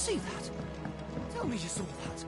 see that? Tell me you saw that.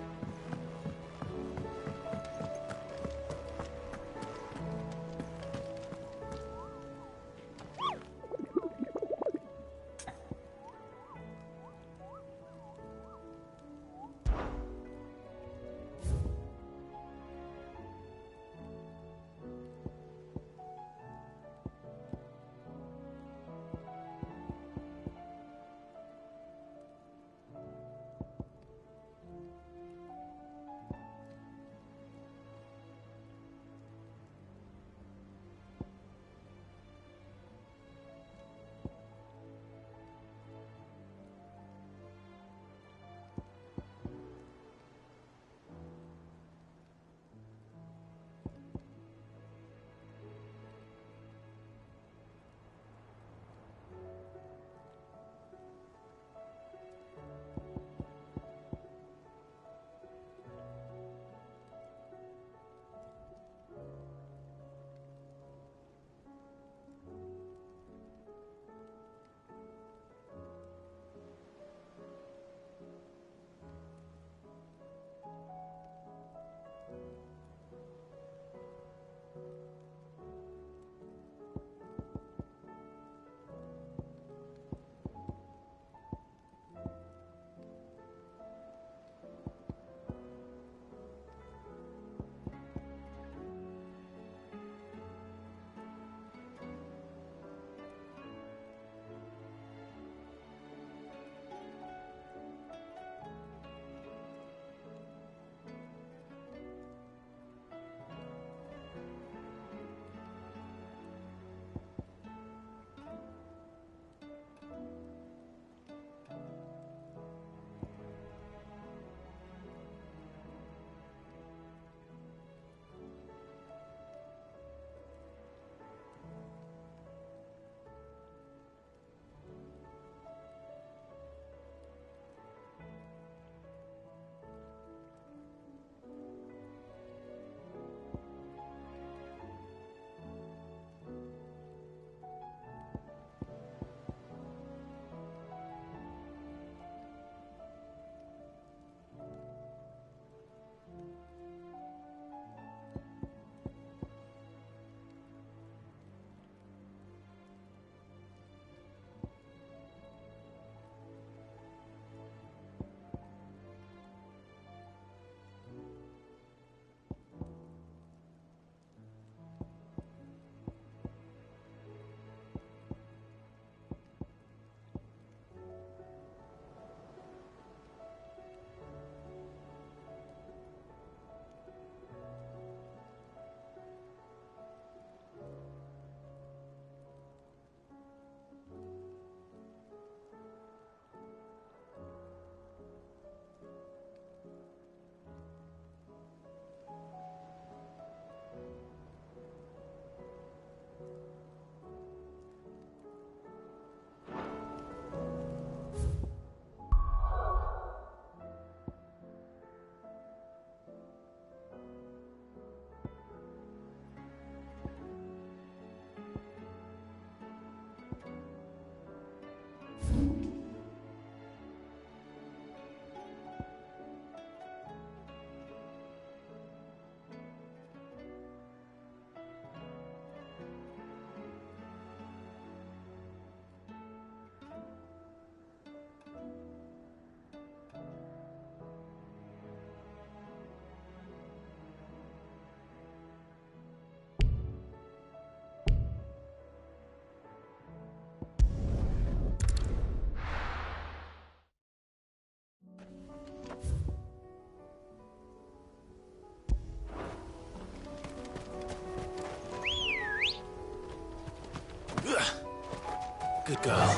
Good girl.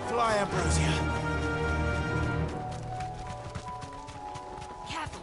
Fly, Ambrosia. Careful.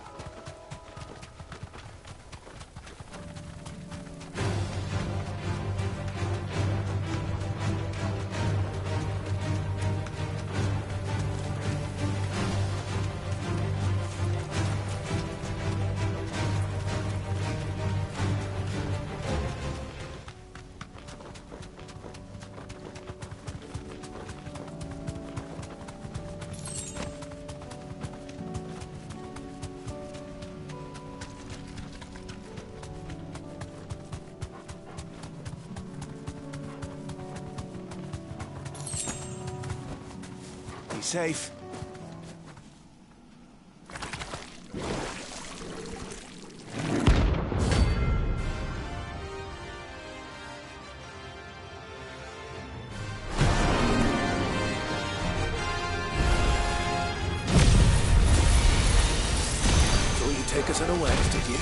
safe. Thought you'd take us unawares, did you?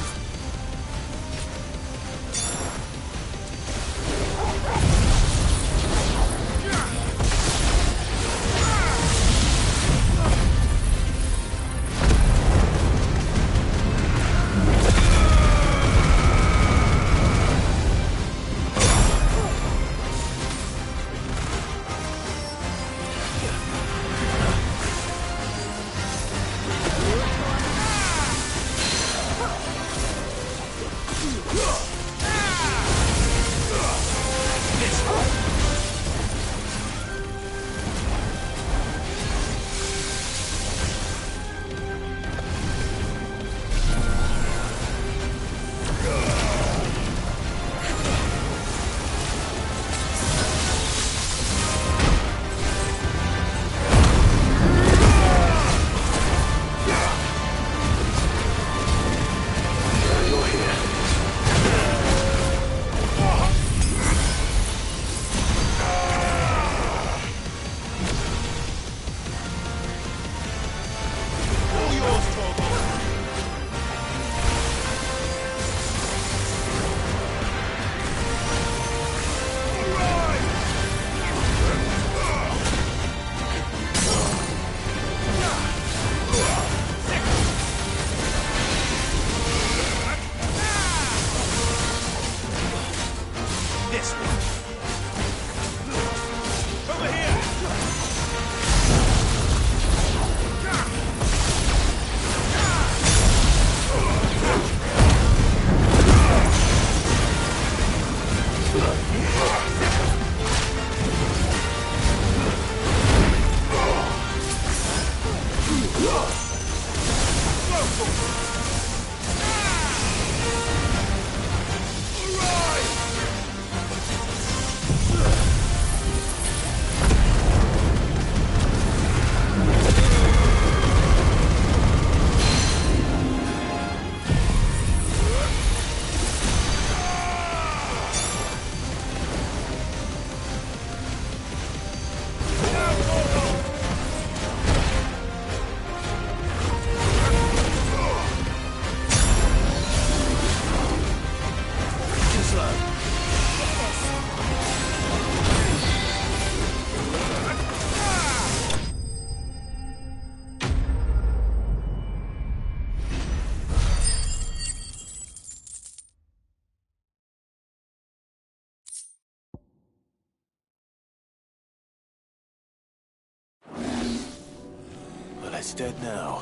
It's dead now.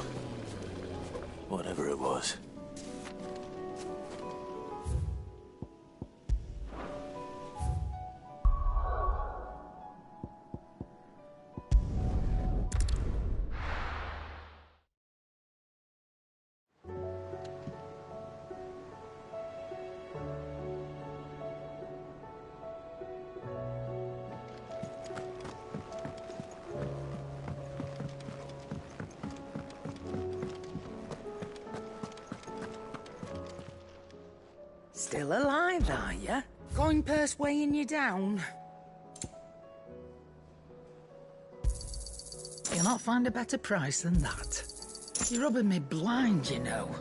Whatever it was. Still alive, are you? Coin purse weighing you down? You'll not find a better price than that. You're rubbing me blind, you know.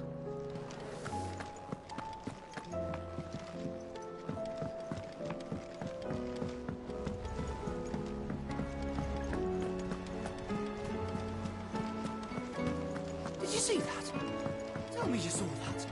Did you see that? Tell me you saw that.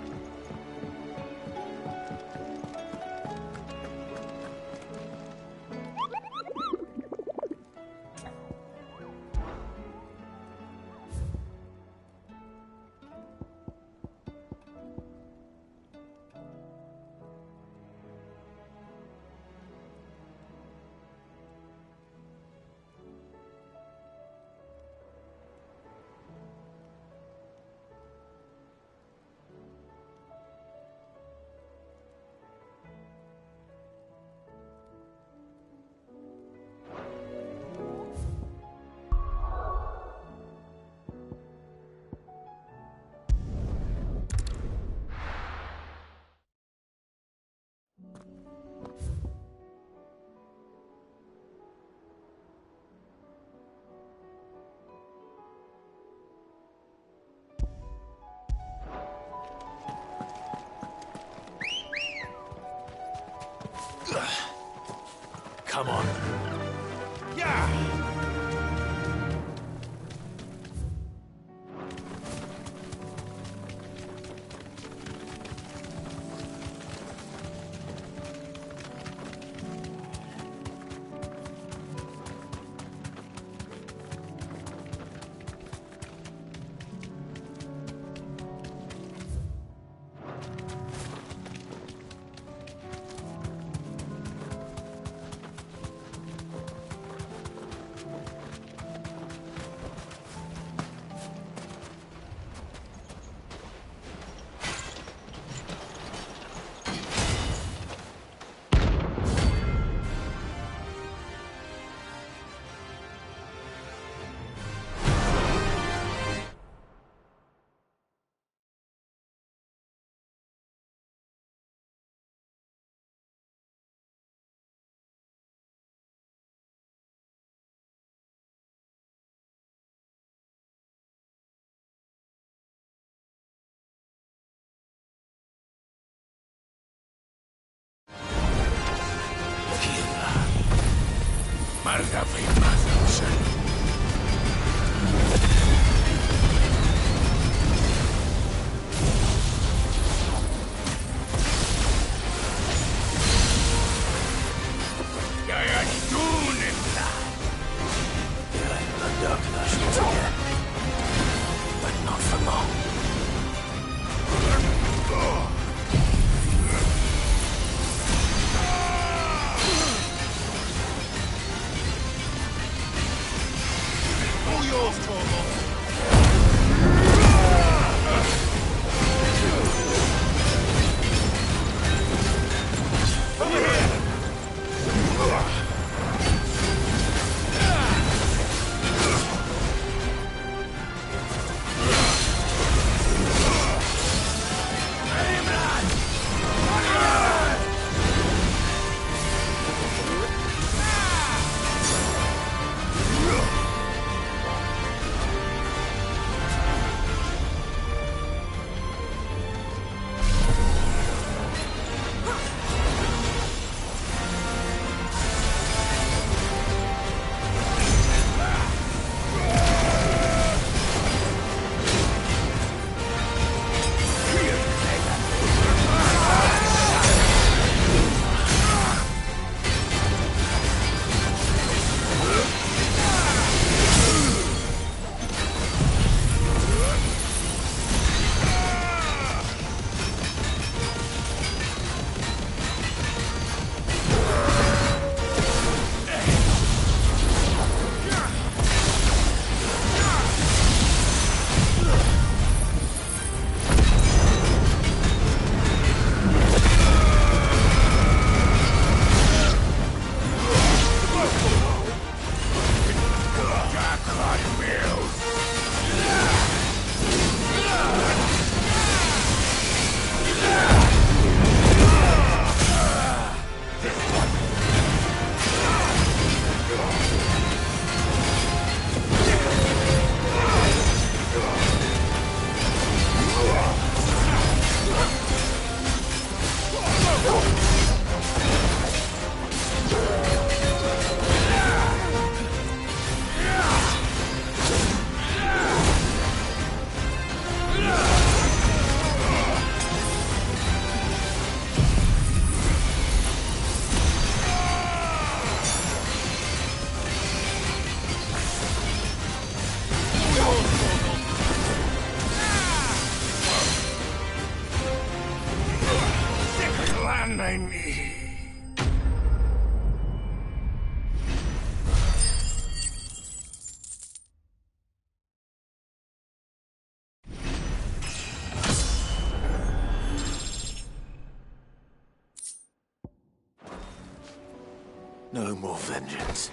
No more vengeance.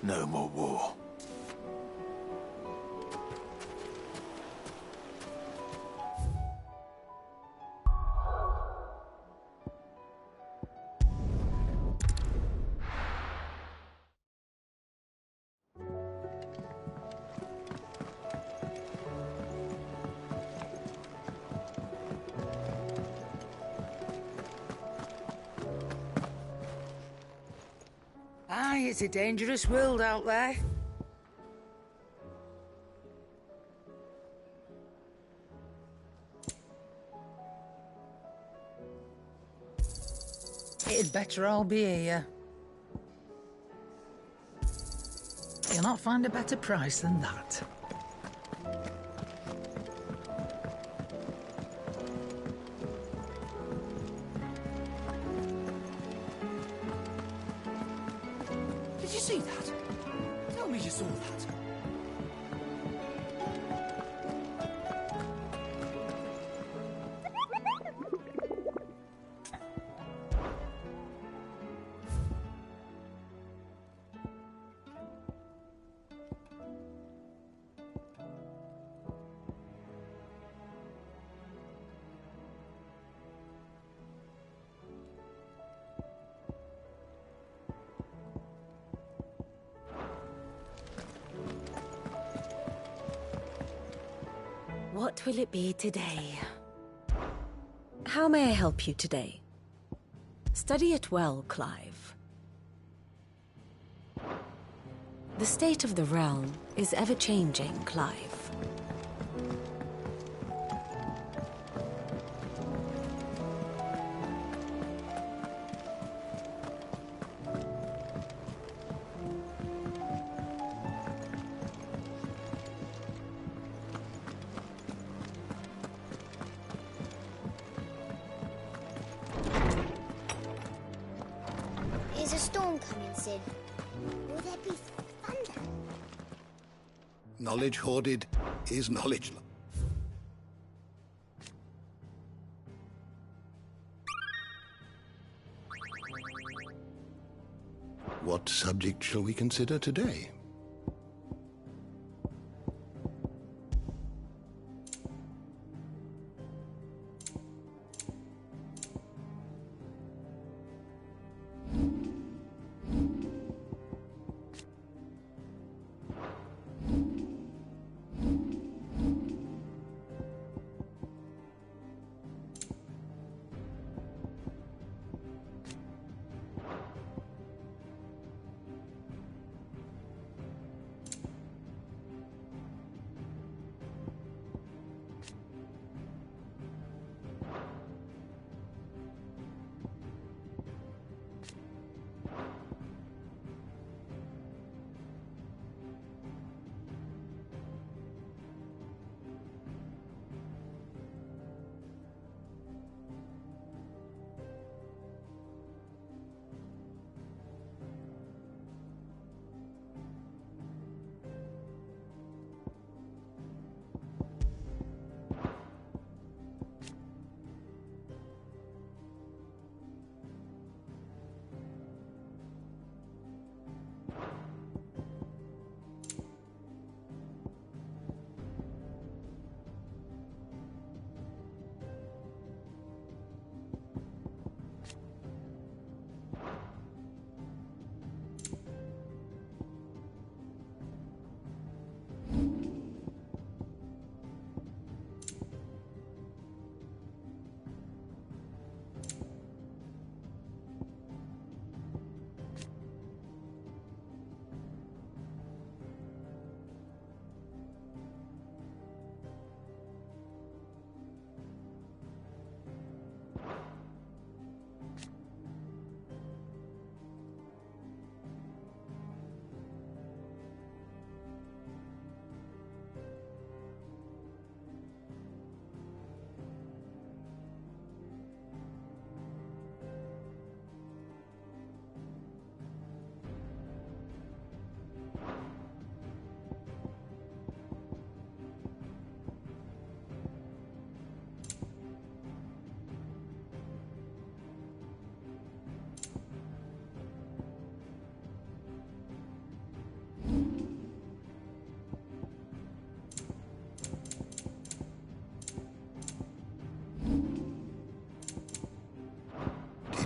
No more war. Aye, it's a dangerous world out there. It'd better all be here. You'll not find a better price than that. Did you see that? Tell me you saw that. What will it be today? How may I help you today? Study it well, Clive. The state of the realm is ever-changing, Clive. Is a storm coming, Sid? Will there be thunder? Knowledge hoarded is knowledge. What subject shall we consider today?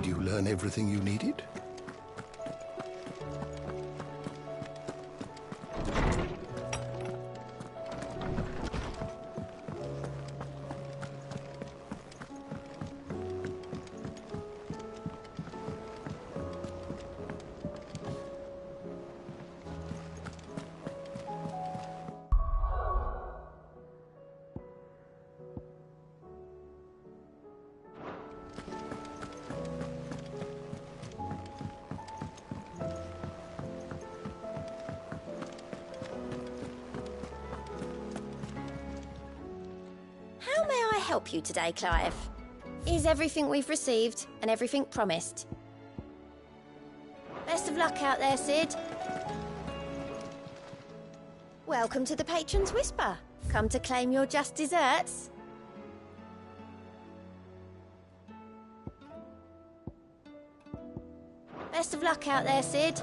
Did you learn everything you needed? How may I help you today, Clive? Is everything we've received and everything promised? Best of luck out there, Sid. Welcome to the Patron's Whisper. Come to claim your just desserts. Best of luck out there, Sid.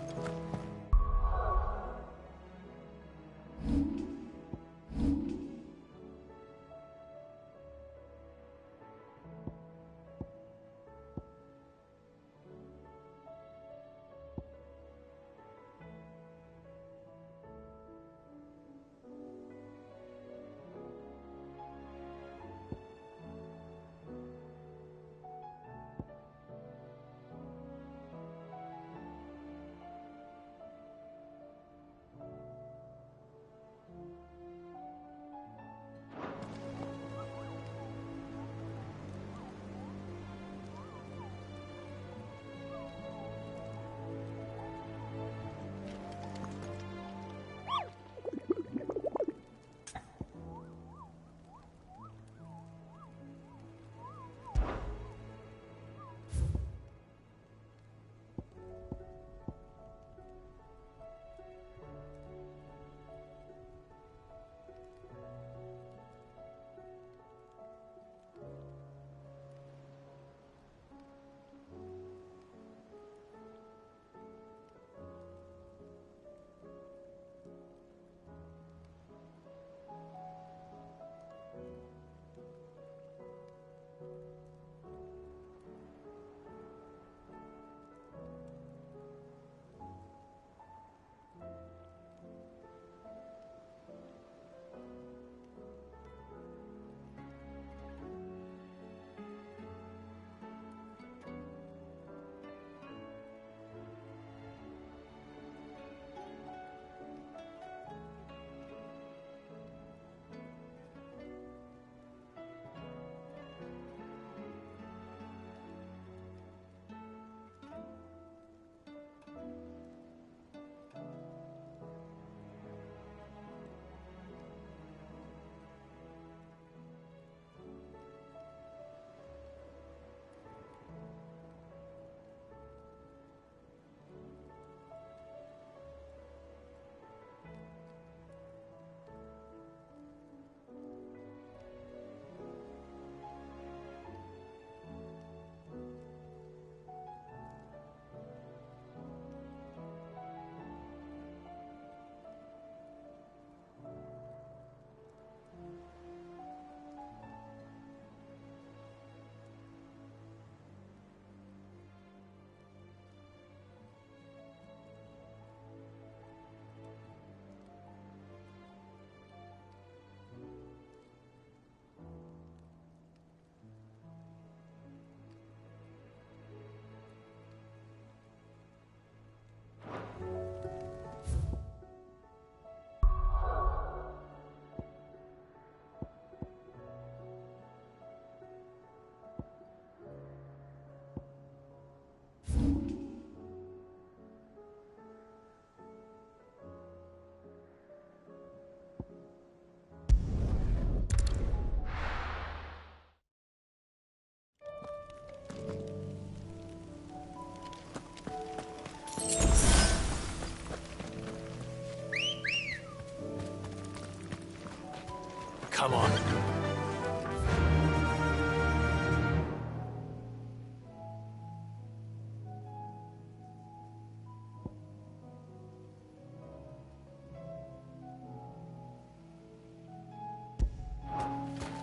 Come on.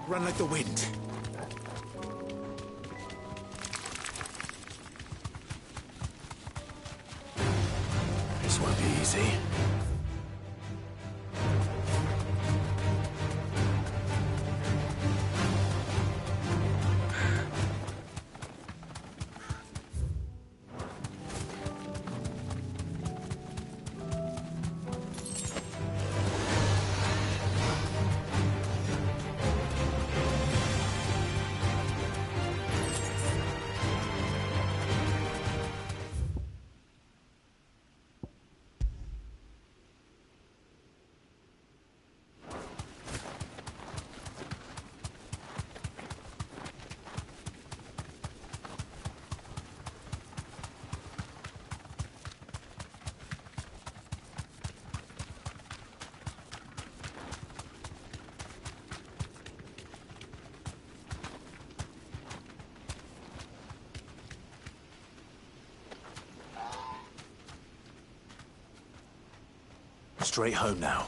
Run like the wind. This won't be easy. Straight home now.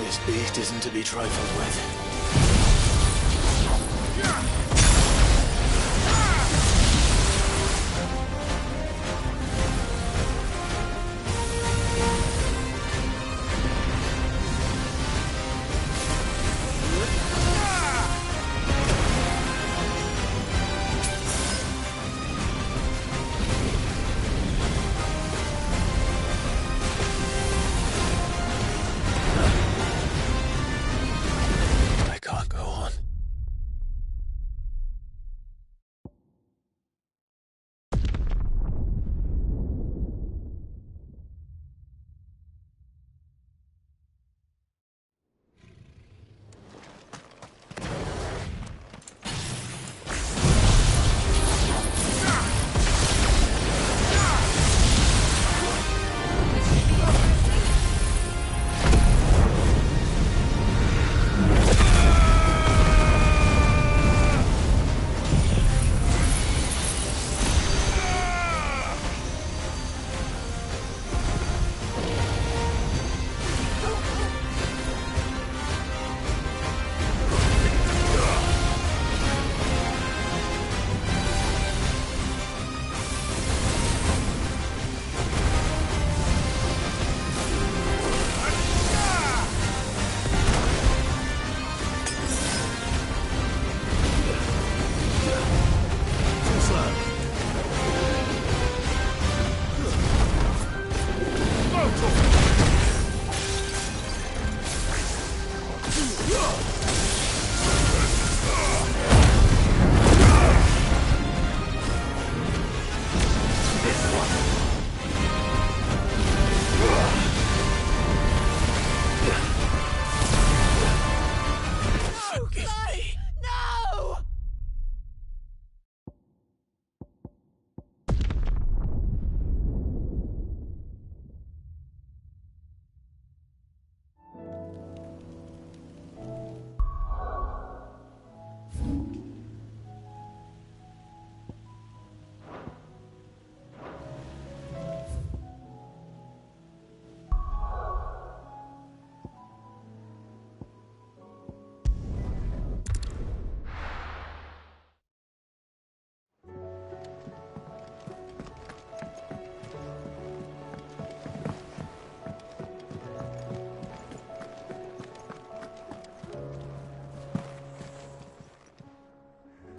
This beast isn't to be trifled with. I can't go on.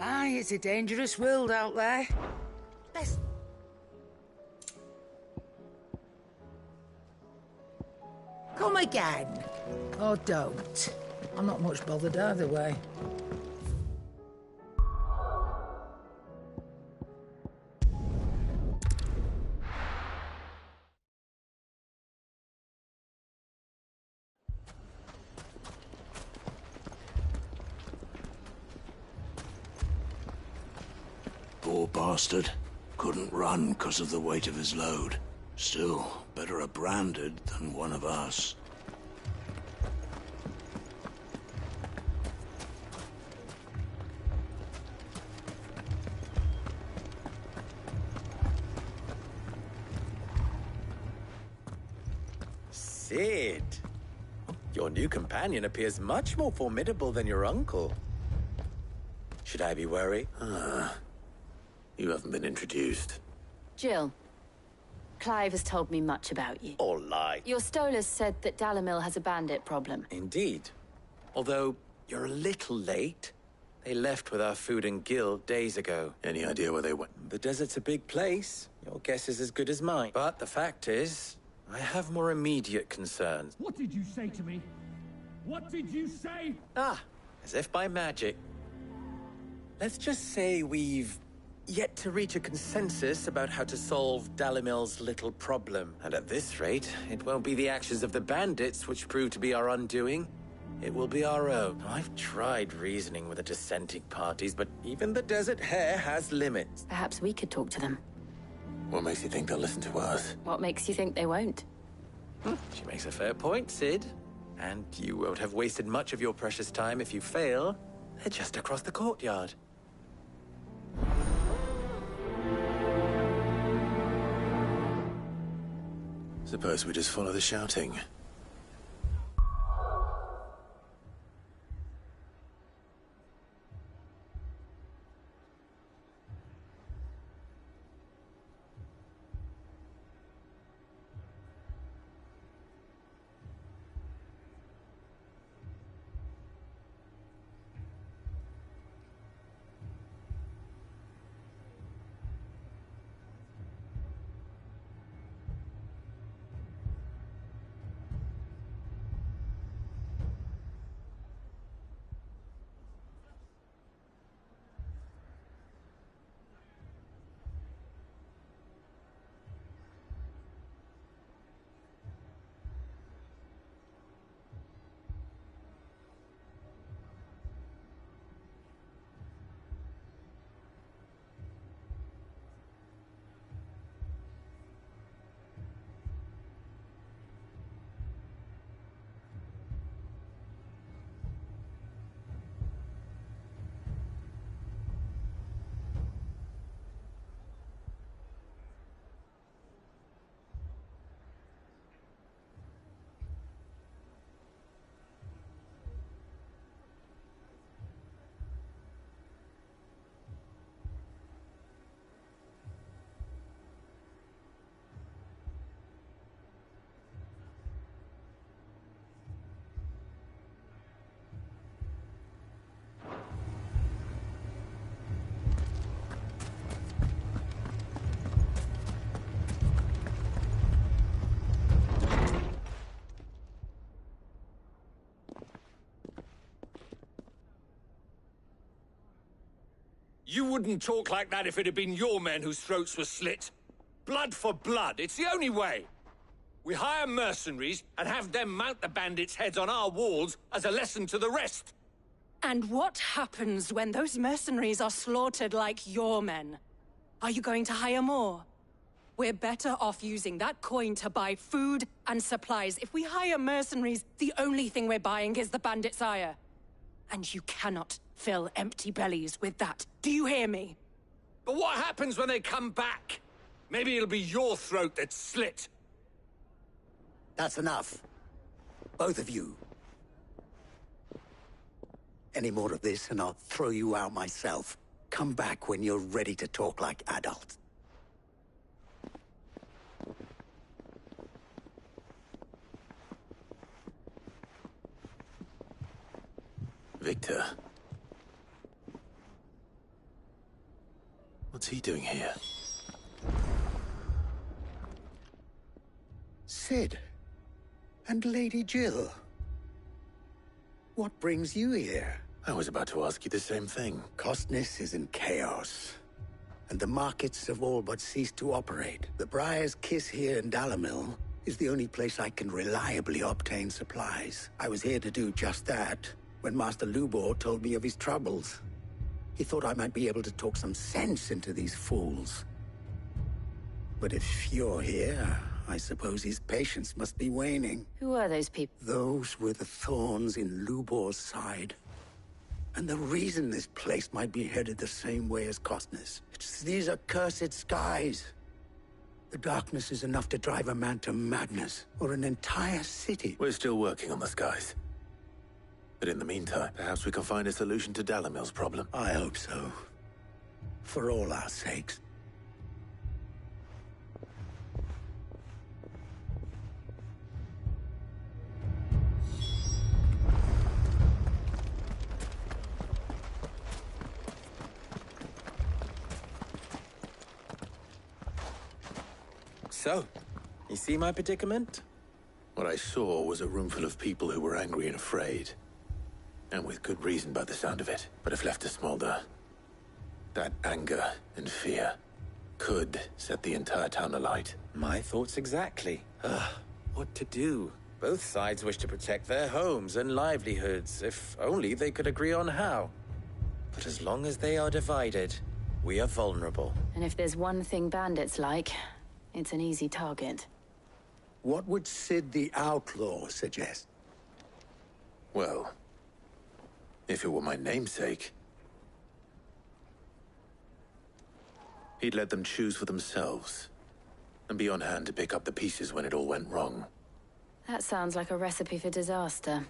Aye, it's a dangerous world out there. Let's... Come again. Or don't. I'm not much bothered either way. Poor bastard. Couldn't run because of the weight of his load. Still, better a branded than one of us. Sid, your new companion appears much more formidable than your uncle. Should I be worried? You haven't been introduced. Jill, Clive has told me much about you. Or lie. Your Stolas said that Dalamil has a bandit problem. Indeed. Although, you're a little late. They left with our food and guild days ago. Any idea where they went? The desert's a big place. Your guess is as good as mine. But the fact is, I have more immediate concerns. What did you say to me? What did you say? Ah, as if by magic. Let's just say we've yet to reach a consensus about how to solve Dalamil's little problem. And at this rate, it won't be the actions of the bandits which prove to be our undoing. It will be our own. I've tried reasoning with the dissenting parties, but even the Desert Hare has limits. Perhaps we could talk to them. What makes you think they'll listen to us? What makes you think they won't? She makes a fair point, Sid. And you won't have wasted much of your precious time if you fail. They're just across the courtyard. Suppose we just follow the shouting. You wouldn't talk like that if it had been your men whose throats were slit. Blood for blood, it's the only way. We hire mercenaries and have them mount the bandits' heads on our walls as a lesson to the rest. And what happens when those mercenaries are slaughtered like your men? Are you going to hire more? We're better off using that coin to buy food and supplies. If we hire mercenaries, the only thing we're buying is the bandits' ire. And you cannot fill empty bellies with that. Do you hear me? But what happens when they come back? Maybe it'll be your throat that's slit. That's enough. Both of you. Any more of this and I'll throw you out myself. Come back when you're ready to talk like adults. Victor. What's he doing here? Sid. And Lady Jill. What brings you here? I was about to ask you the same thing. Costness is in chaos, and the markets have all but ceased to operate. The Briar's Kiss here in Dalimil is the only place I can reliably obtain supplies. I was here to do just that when Master Lubor told me of his troubles. He thought I might be able to talk some sense into these fools. But if you're here, I suppose his patience must be waning. Who are those people? Those were the thorns in Lubor's side. And the reason this place might be headed the same way as Costness. It's these accursed skies. The darkness is enough to drive a man to madness, or an entire city. We're still working on the skies. But in the meantime, perhaps we can find a solution to Dalimil's problem. I hope so. For all our sakes. So, you see my predicament? What I saw was a room full of people who were angry and afraid. And with good reason by the sound of it. But if left to smolder, that anger and fear could set the entire town alight. My thoughts exactly. What to do? Both sides wish to protect their homes and livelihoods, if only they could agree on how. But as long as they are divided, we are vulnerable. And if there's one thing bandits like, it's an easy target. What would Sid the Outlaw suggest? Well, if it were my namesake, he'd let them choose for themselves and be on hand to pick up the pieces when it all went wrong. That sounds like a recipe for disaster.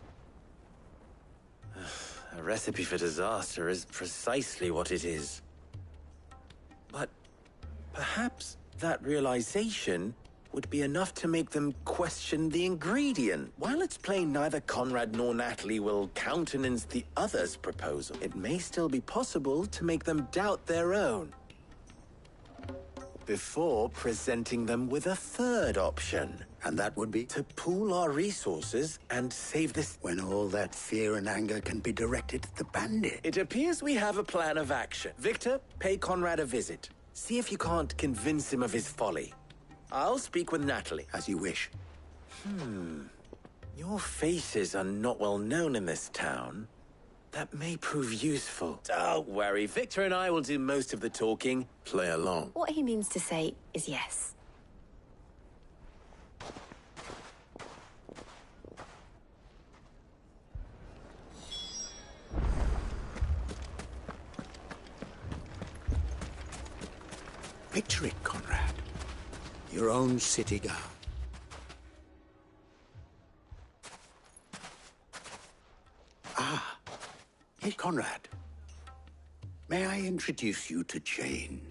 A recipe for disaster is precisely what it is. But perhaps that realization would be enough to make them question the ingredient. While it's plain neither Conrad nor Natalie will countenance the other's proposal, it may still be possible to make them doubt their own before presenting them with a third option. And that would be? To pool our resources and save this. When all that fear and anger can be directed at the bandit. It appears we have a plan of action. Victor, pay Conrad a visit. See if you can't convince him of his folly. I'll speak with Natalie. As you wish. Your faces are not well known in this town. That may prove useful. Don't worry, Victor and I will do most of the talking. Play along. What he means to say is yes. Picture it, Conrad. Your own city guard. Hey, Conrad. May I introduce you to Jane,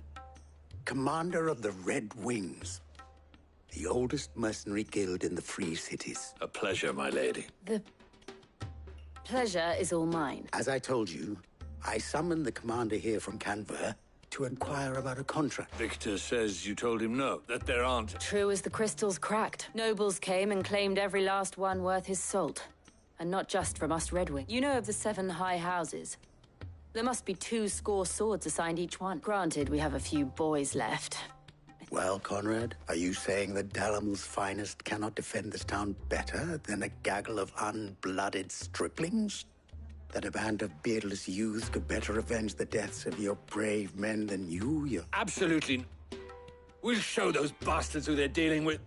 commander of the Red Wings, the oldest mercenary guild in the Free Cities. A pleasure, my lady. The pleasure is all mine. As I told you, I summoned the commander here from Canver to inquire about a contract. Victor says you told him no, that there aren't. True as the crystals cracked. Nobles came and claimed every last one worth his salt. And not just from us Red Wing. You know of the 7 high houses. There must be 2 swords assigned each one. Granted, we have a few boys left. Well, Conrad, are you saying that Dalamil's finest cannot defend this town better than a gaggle of unblooded striplings? That a band of beardless youths could better avenge the deaths of your brave men than you? Absolutely. We'll show those bastards who they're dealing with.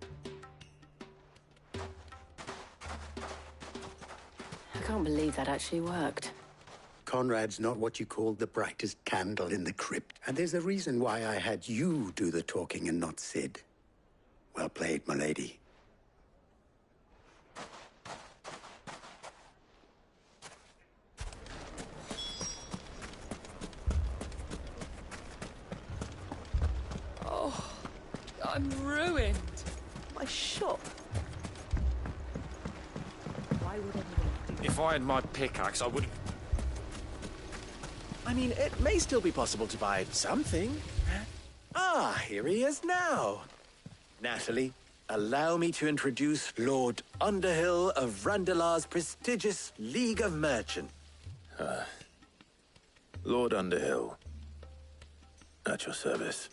I can't believe that actually worked. Conrad's not what you call the brightest candle in the crypt. And there's a reason why I had you do the talking and not Sid. Well played, my lady. Oh, I'm ruined. My shop. Why would anyone do If I had my pickaxe, I would... I mean, it may still be possible to buy something. Ah, here he is now. Natalie, allow me to introduce Lord Underhill of Randalar's prestigious League of Merchants. Lord Underhill. At your service.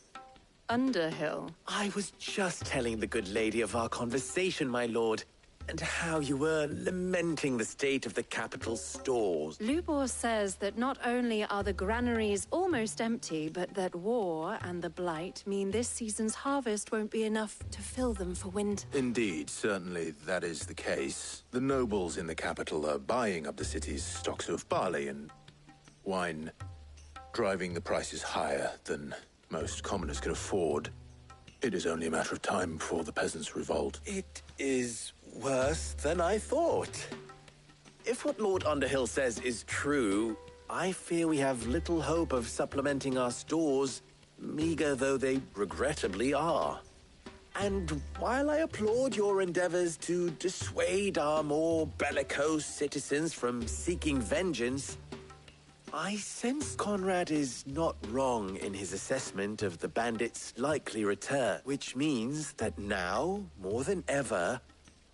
Underhill? I was just telling the good lady of our conversation, my lord, and how you were lamenting the state of the capital's stores. Lubor says that not only are the granaries almost empty, but that war and the Blight mean this season's harvest won't be enough to fill them for winter. Indeed, certainly that is the case. The nobles in the capital are buying up the city's stocks of barley and wine, driving the prices higher than most commoners can afford. It is only a matter of time before the peasants revolt. It is worse than I thought. If what Lord Underhill says is true, I fear we have little hope of supplementing our stores, meager though they regrettably are. And while I applaud your endeavors to dissuade our more bellicose citizens from seeking vengeance, I sense Conrad is not wrong in his assessment of the bandits' likely return, which means that now, more than ever,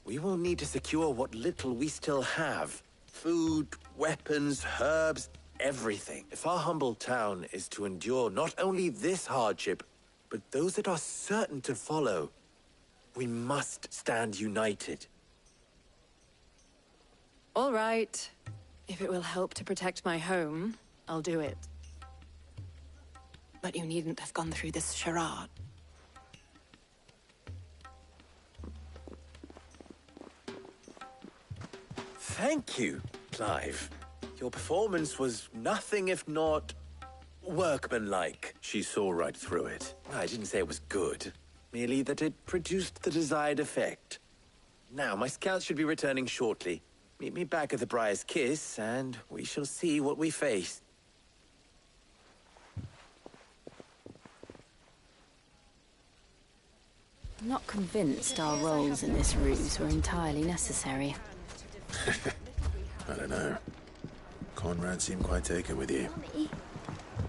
we will need to secure what little we still have. Food, weapons, herbs, everything. If our humble town is to endure not only this hardship, but those that are certain to follow, we must stand united. All right. If it will help to protect my home, I'll do it. But you needn't have gone through this charade. Thank you, Clive. Your performance was nothing if not workmanlike. She saw right through it. I didn't say it was good, merely that it produced the desired effect. Now, my scouts should be returning shortly. Meet me back at the Briar's Kiss, and we shall see what we face. I'm not convinced our roles in this ruse were entirely necessary. I don't know. Conrad seemed quite taken with you. Mommy,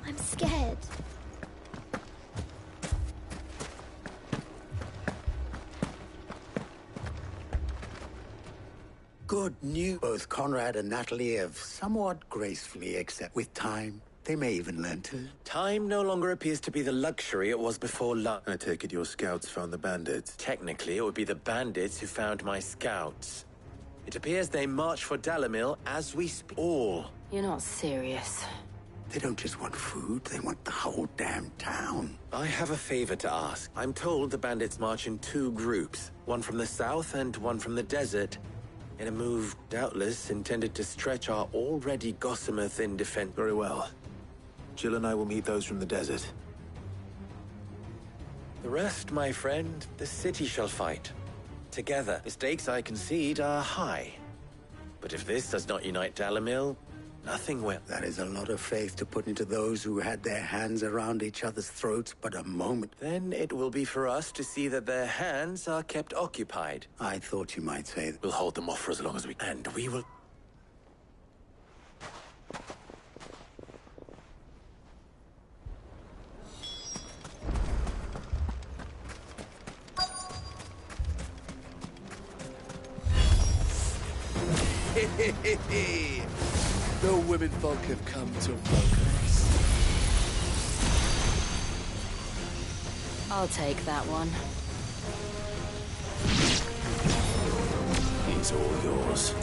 I'm scared. Good news. Both Conrad and Natalie have somewhat gracefully accepted. With time, they may even learn to. Time no longer appears to be the luxury it was before I take it your scouts found the bandits. Technically, it would be the bandits who found my scouts. It appears they march for Dalamil as we speak. All. You're not serious. They don't just want food, they want the whole damn town. I have a favor to ask. I'm told the bandits march in 2 groups, one from the south and one from the desert, in a move doubtless intended to stretch our already gossamer thin defense. Very well. Jill and I will meet those from the desert. The rest, my friend, the city shall fight. Together, the stakes I concede are high. But if this does not unite Dalamil, nothing will. That is a lot of faith to put into those who had their hands around each other's throats but a moment. Then it will be for us to see that their hands are kept occupied. I thought you might say that. We'll hold them off for as long as we can. And we will... The women folk have come to vocalize. I'll take that one. He's all yours.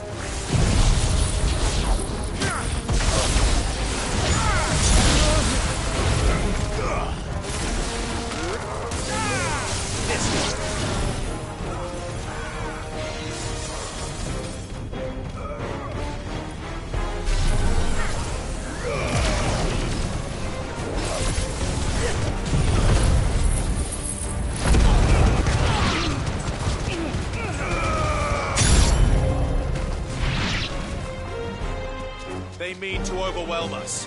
They mean to overwhelm us.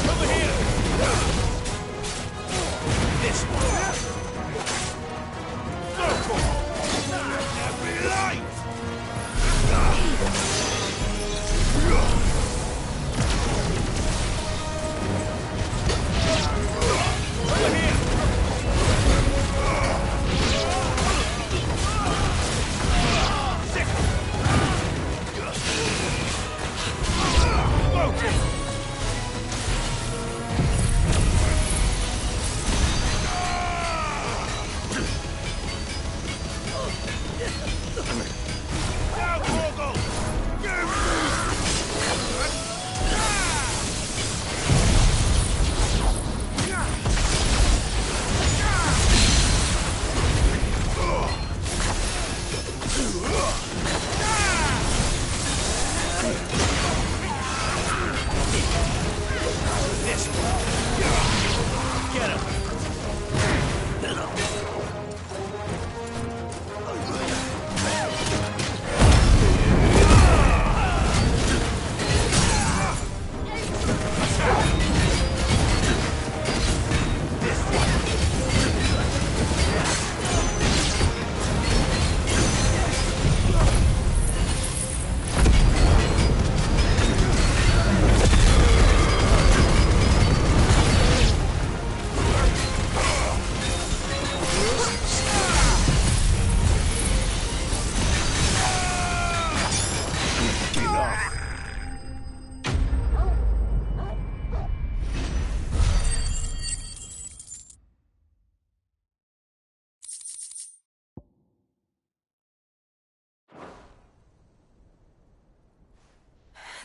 Over here! This one! Every light!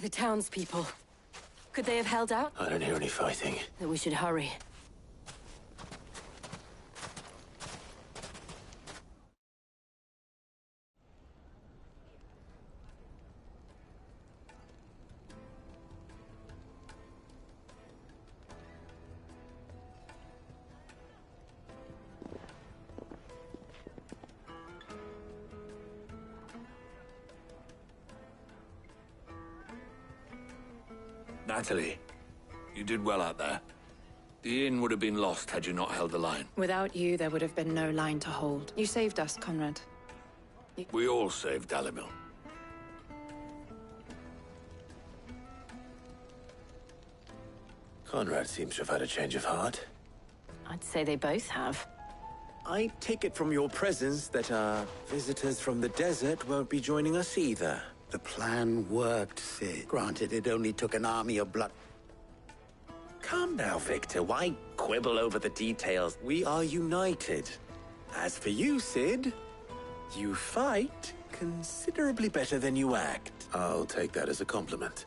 The townspeople. Could they have held out? I don't hear any fighting. Then we should hurry. Natalie, you did well out there. The inn would have been lost had you not held the line. Without you, there would have been no line to hold. You saved us, Conrad. We all saved Dalimil. Conrad seems to have had a change of heart. I'd say they both have. I take it from your presence that our visitors from the desert won't be joining us either. The plan worked, Sid. Granted, it only took an army of blood... Calm now, Victor. Why quibble over the details? We are united. As for you, Sid, you fight considerably better than you act. I'll take that as a compliment.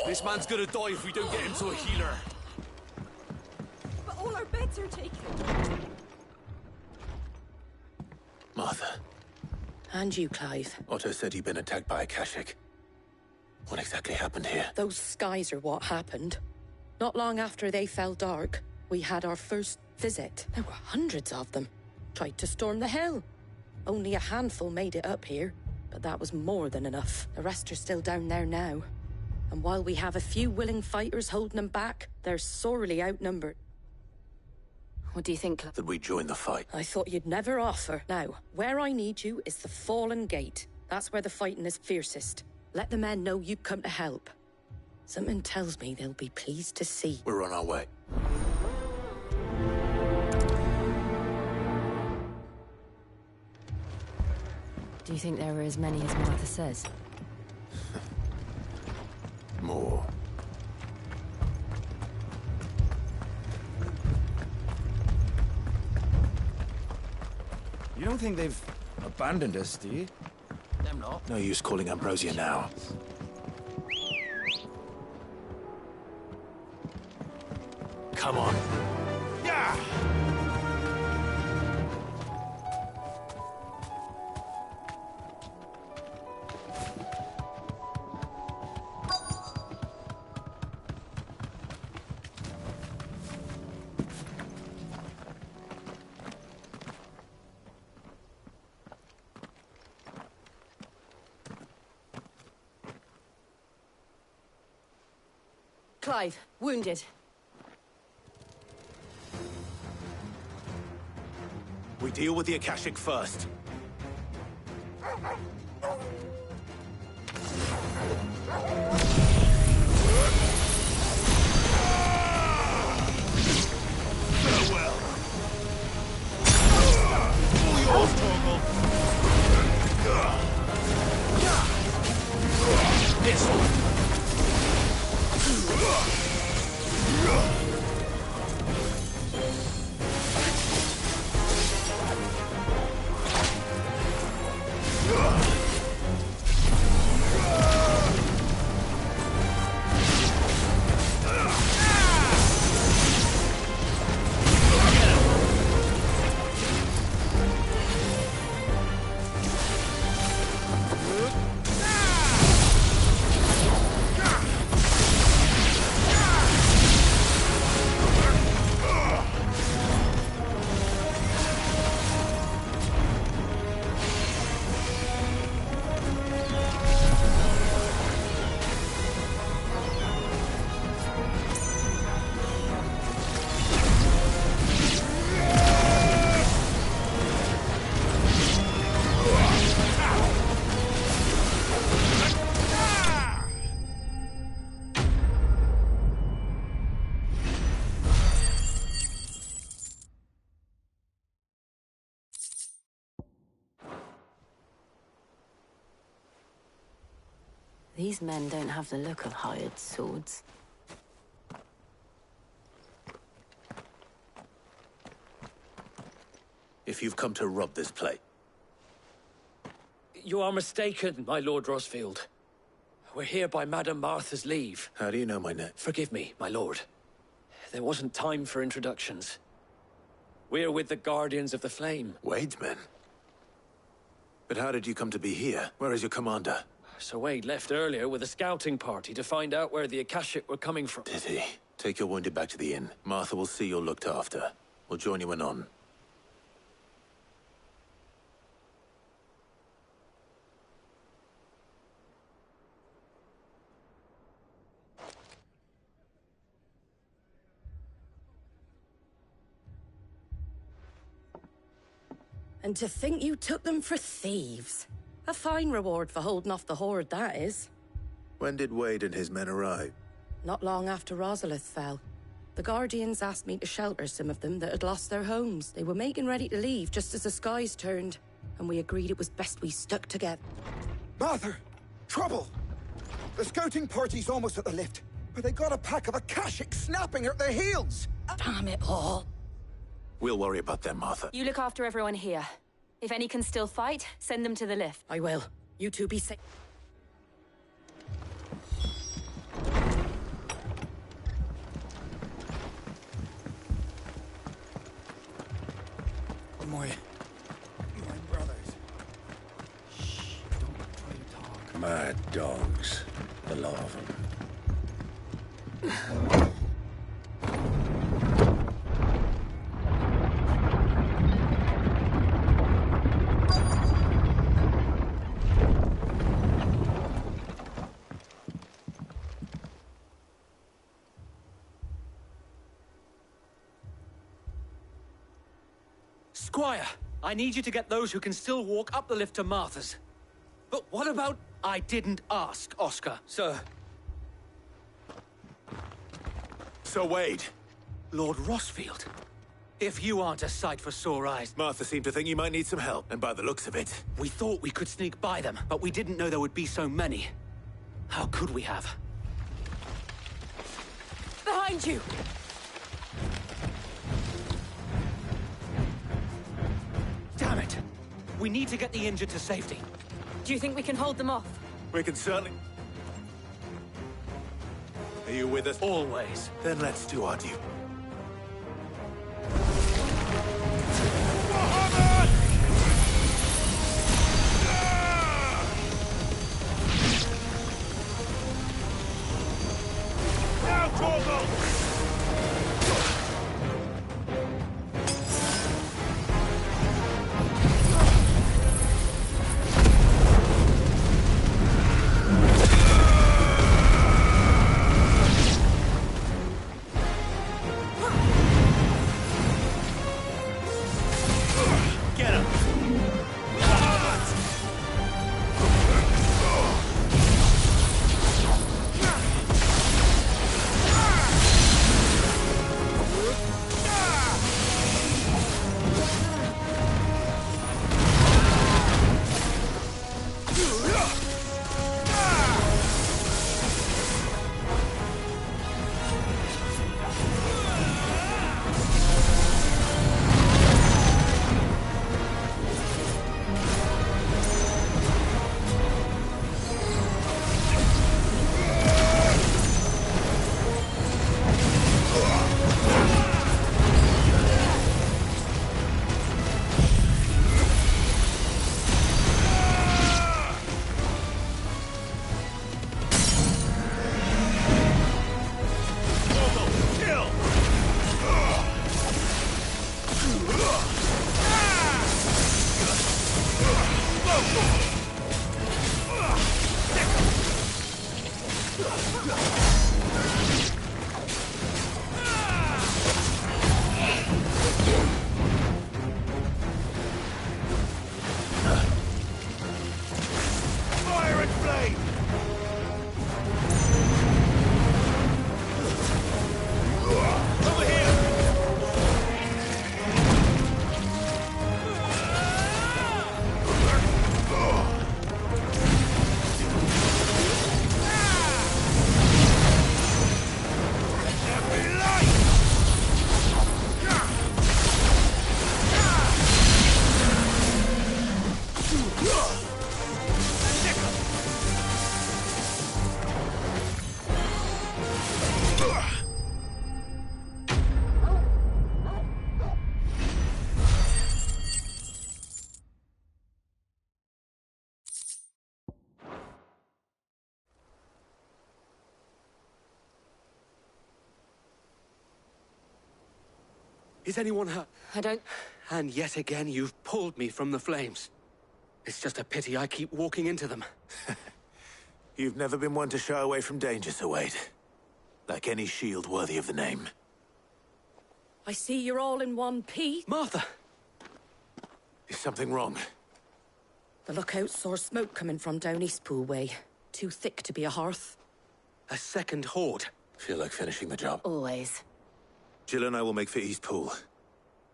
This man's gonna die if we don't get him to a healer. But all our beds are taken. Martha. And you, Clive. Otto said you'd been attacked by a Kashik. What exactly happened here? Those skies are what happened. Not long after they fell dark, we had our first visit. There were hundreds of them. Tried to storm the hill. Only a handful made it up here, but that was more than enough. The rest are still down there now. And while we have a few willing fighters holding them back, they're sorely outnumbered. What do you think? That we join the fight. I thought you'd never offer. Now, where I need you is the Fallen Gate. That's where the fighting is fiercest. Let the men know you come to help. Something tells me they'll be pleased to see. We're on our way. Do you think there are as many as Martha says? More. You don't think they've abandoned us, do you? Them not. No use calling Ambrosia now. Come on. Yeah! Clive, wounded. We deal with the Akashic first. Farewell. All yours, Torgal. This one. These men don't have the look of hired swords. If you've come to rob this place. You are mistaken, my Lord Rosfield. We're here by Madame Martha's leave. How do you know my name? Forgive me, my lord. There wasn't time for introductions. We're with the Guardians of the Flame. Wade's men? But how did you come to be here? Where is your commander? Sir Wade left earlier with a scouting party to find out where the Akashic were coming from. Did he? Take your wounded back to the inn. Martha will see you're looked after. We'll join you anon. And to think you took them for thieves. A fine reward for holding off the horde, that is. When did Wade and his men arrive? Not long after Rosalith fell. The Guardians asked me to shelter some of them that had lost their homes. They were making ready to leave just as the skies turned, and we agreed it was best we stuck together. Martha! Trouble! The scouting party's almost at the lift, but they got a pack of Akashic snapping at their heels! Damn it all! We'll worry about them, Martha. You look after everyone here. If any can still fight, send them to the lift. I will. You two be safe. my brothers. Shh, don't try to talk. Mad dogs. A lot of them. Squire, I need you to get those who can still walk up the lift to Martha's. But what about... I didn't ask, Oscar. Sir. Sir Wade. Lord Rossfield. If you aren't a sight for sore eyes... Martha seemed to think you might need some help, and by the looks of it... We thought we could sneak by them, but we didn't know there would be so many. How could we have? Behind you! Damn it! We need to get the injured to safety. Do you think we can hold them off? We can certainly... Are you with us? Always. Then let's do our due. Now, Torgal! Is anyone hurt? I don't... And yet again, you've pulled me from the flames. It's just a pity I keep walking into them. You've never been one to shy away from danger, Sir Wade. Like any shield worthy of the name. I see you're all in one piece. Martha! Is something wrong? The lookout saw smoke coming from down Eastpool way. Too thick to be a hearth. A second horde. Feel like finishing the job? Always. Jill and I will make for Eastpool.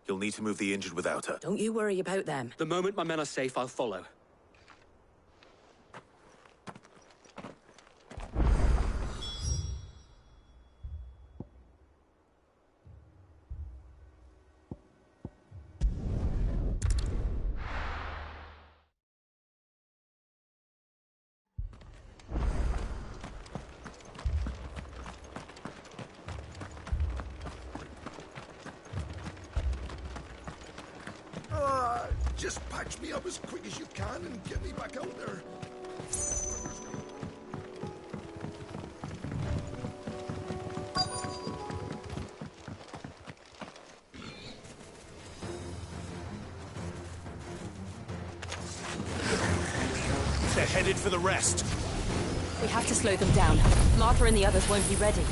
You'll need to move the injured without her. Don't you worry about them. The moment my men are safe, I'll follow. patch me up as quick as you can and get me back out there. They're headed for the rest. We have to slow them down. Martha and the others won't be ready.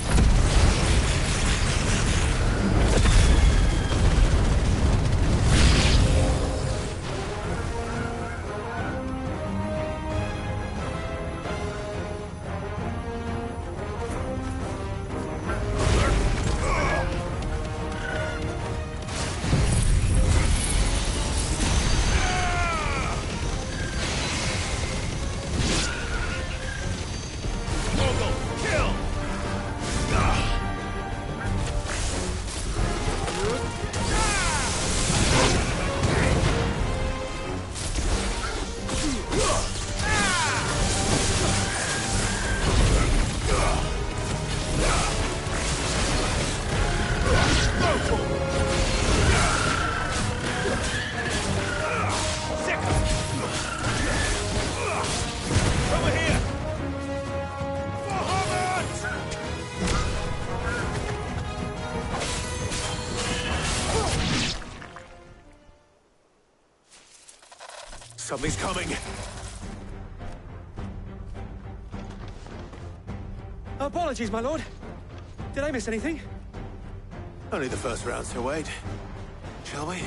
Something's coming. Apologies, my lord. Did I miss anything? Only the first round, so wait. Shall we?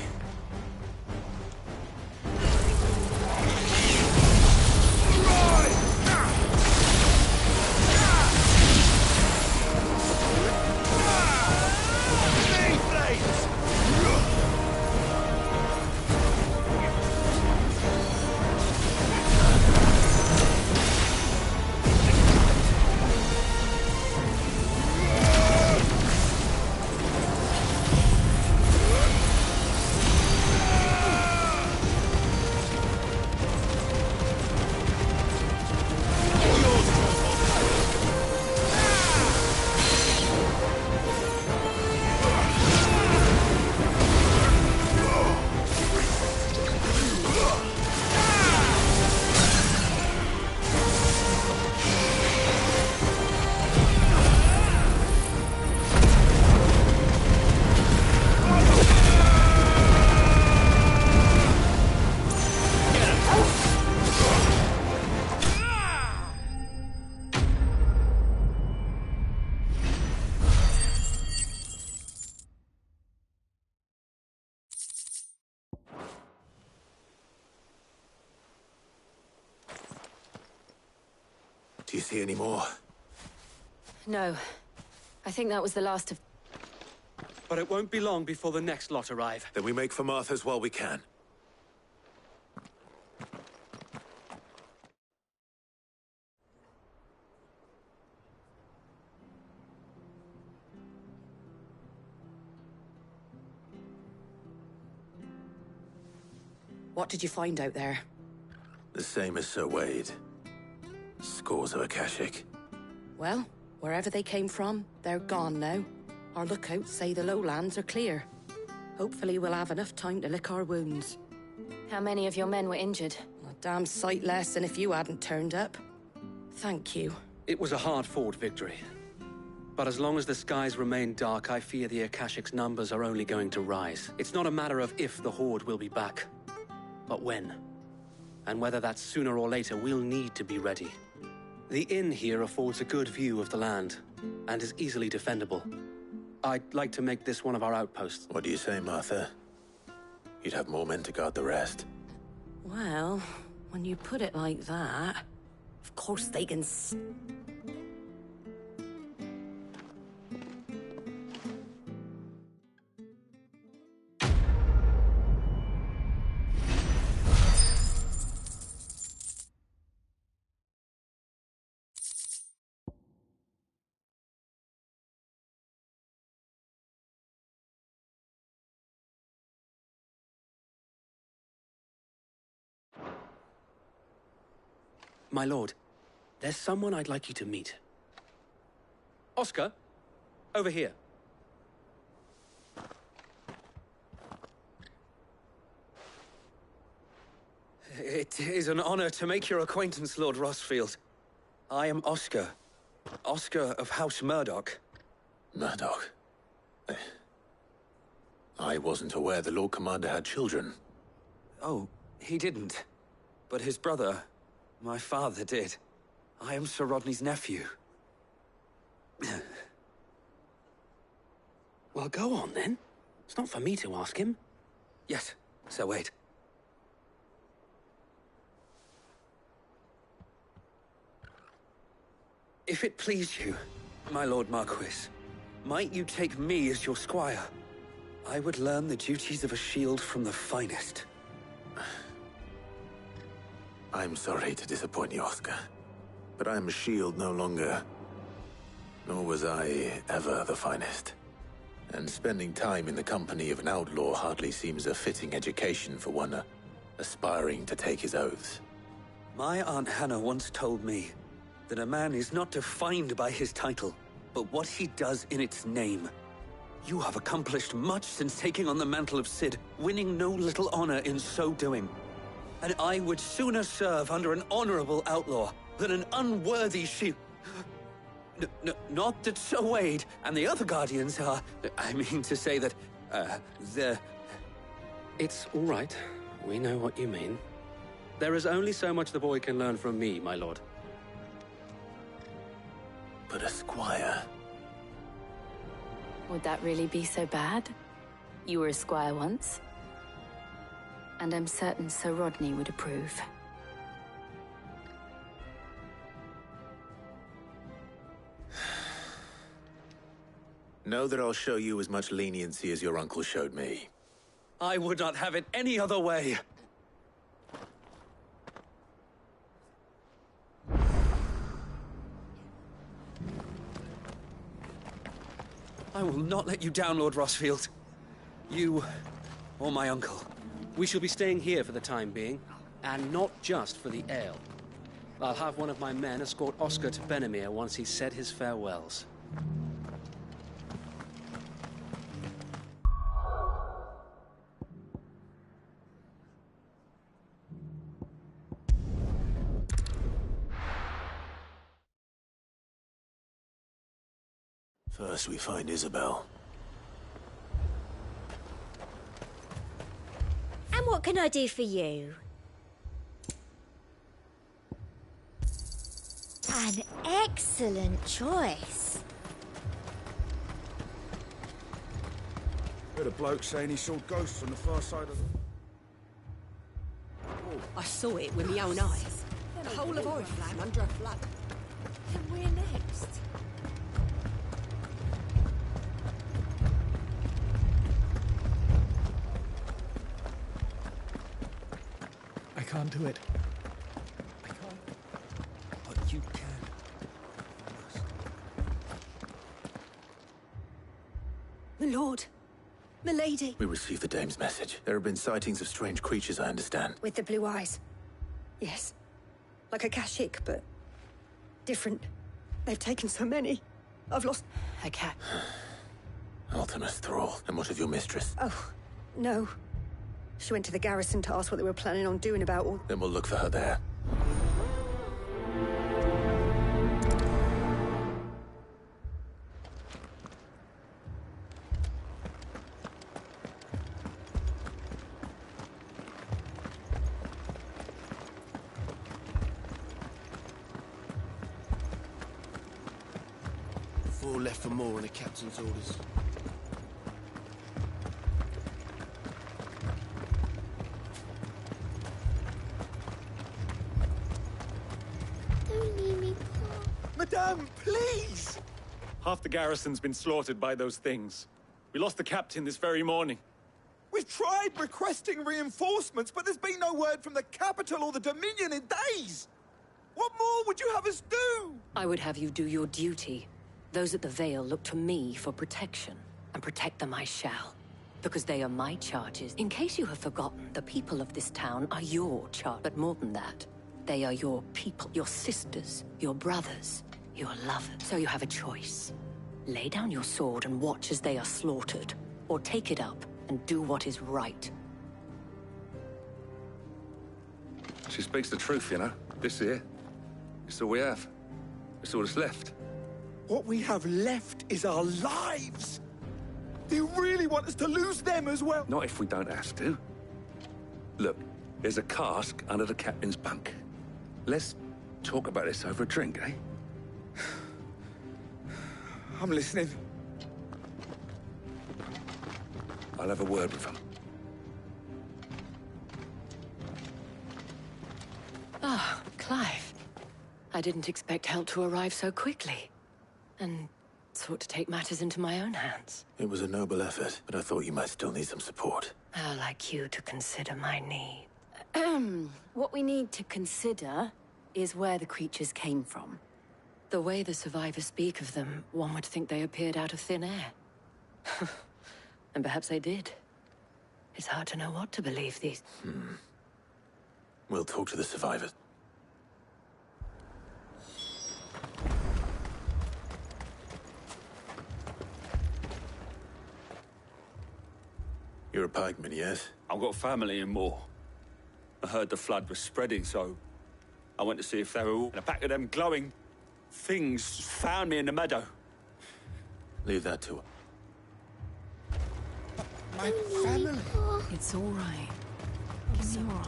Do you see any more? No. I think that was the last of... But it won't be long before the next lot arrive. Then we make for Martha's while we can. What did you find out there? The same as Sir Wade. Scores of Akashic. Well, wherever they came from, they're gone now. Our lookouts say the lowlands are clear. Hopefully we'll have enough time to lick our wounds. How many of your men were injured? A damn sight less than if you hadn't turned up. Thank you. It was a hard-fought victory. But as long as the skies remain dark, I fear the Akashic's numbers are only going to rise. It's not a matter of if the Horde will be back, but when. And whether that's sooner or later, we'll need to be ready. The inn here affords a good view of the land, and is easily defendable. I'd like to make this one of our outposts. What do you say, Martha? You'd have more men to guard the rest. Well, when you put it like that, of course they can My lord, there's someone I'd like you to meet. Oscar, over here. It is an honor to make your acquaintance, Lord Rossfield. I am Oscar. Oscar of House Murdoch. Murdoch? I wasn't aware the Lord Commander had children. Oh, he didn't. But his brother, my father, did. I am Sir Rodney's nephew. Well, go on, then. It's not for me to ask him. Yes, so wait. If it please you, my Lord Marquis, might you take me as your squire? I would learn the duties of a shield from the finest. I'm sorry to disappoint you, Oscar, but I am a shield no longer. Nor was I ever the finest. And spending time in the company of an outlaw hardly seems a fitting education for one aspiring to take his oaths. My Aunt Hannah once told me that a man is not defined by his title, but what he does in its name. You have accomplished much since taking on the mantle of Cid, winning no little honor in so doing. And I would sooner serve under an honorable outlaw than an unworthy shield. Not that Sir Wade and the other Guardians are... I mean to say that, they're... It's all right. We know what you mean. There is only so much the boy can learn from me, my lord. But a squire... Would that really be so bad? You were a squire once. And I'm certain Sir Rodney would approve. Know that I'll show you as much leniency as your uncle showed me. I would not have it any other way. I will not let you down, Lord Rossfield. You, or my uncle. We shall be staying here for the time being, and not just for the ale. I'll have one of my men escort Oscar to Benimir once he's said his farewells. First we find Isabel. And what can I do for you? An excellent choice. Heard a bloke saying he saw ghosts on the far side of the... I saw it with my own eyes. The whole of Oriflamme under a flood. And where next? I can't do it. But you can. My lord. Milady. We received the dame's message. There have been sightings of strange creatures, I understand. With the blue eyes. Yes. Like a Kashik, but different. They've taken so many. I've lost a cat. Ultimus Thrall. And what of your mistress? Oh, no. She went to the garrison to ask what they were planning on doing about all... Then we'll look for her there. Four left for more on the captain's orders. Madame, please! Half the garrison's been slaughtered by those things. We lost the captain this very morning. We've tried requesting reinforcements, but there's been no word from the capital or the Dominion in days! What more would you have us do? I would have you do your duty. Those at the Vale look to me for protection, and protect them I shall. Because they are my charges. In case you have forgotten, the people of this town are your charge. But more than that, they are your people, your sisters, your brothers, your lovers. So you have a choice. Lay down your sword and watch as they are slaughtered, or take it up and do what is right. She speaks the truth, you know. This here, it's all we have. It's all that's left. What we have left is our lives! Do you really want us to lose them as well? Not if we don't have to. Look, there's a cask under the captain's bunk. Let's talk about this over a drink, eh? I'm listening. I'll have a word with him. Ah, Clive. I didn't expect help to arrive so quickly. And sought to take matters into my own hands. It was a noble effort, but I thought you might still need some support. How like you to consider my need. What we need to consider is where the creatures came from. The way the survivors speak of them, one would think they appeared out of thin air. And perhaps they did. It's hard to know what to believe these... We'll talk to the survivors. You're a pikeman, yes? I've got family in Moor. I heard the flood was spreading, so I went to see if they were all... And a pack of them glowing things found me in the meadow. Leave that to her. My family. It's all right. It's all right.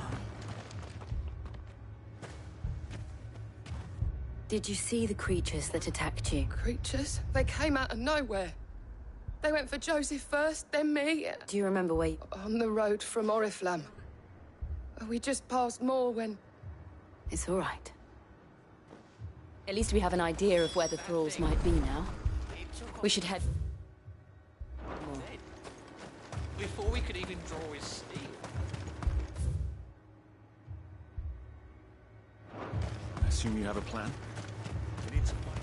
Did you see the creatures that attacked you? Creatures? They came out of nowhere. They went for Joseph first, then me. Do you remember where On the road from Oriflamme. We just passed Moor when... It's all right. At least we have an idea of where the thralls might be now. We should head... Before we could even draw his steel. I assume you have a plan? We need some money.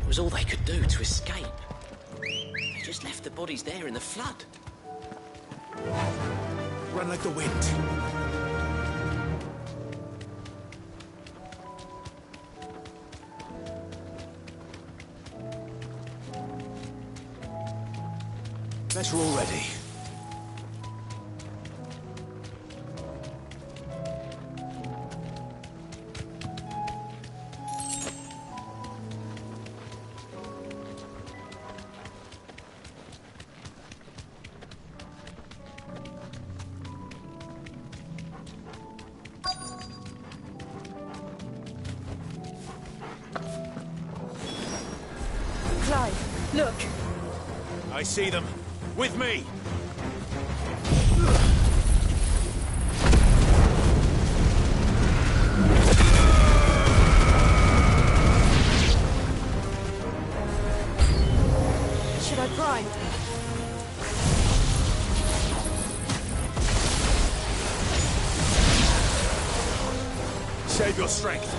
It was all they could do to escape. They just left the bodies there in the flood. Run like the wind. Better already. Clive, look! I see them. With me! Should I prime? Save your strength.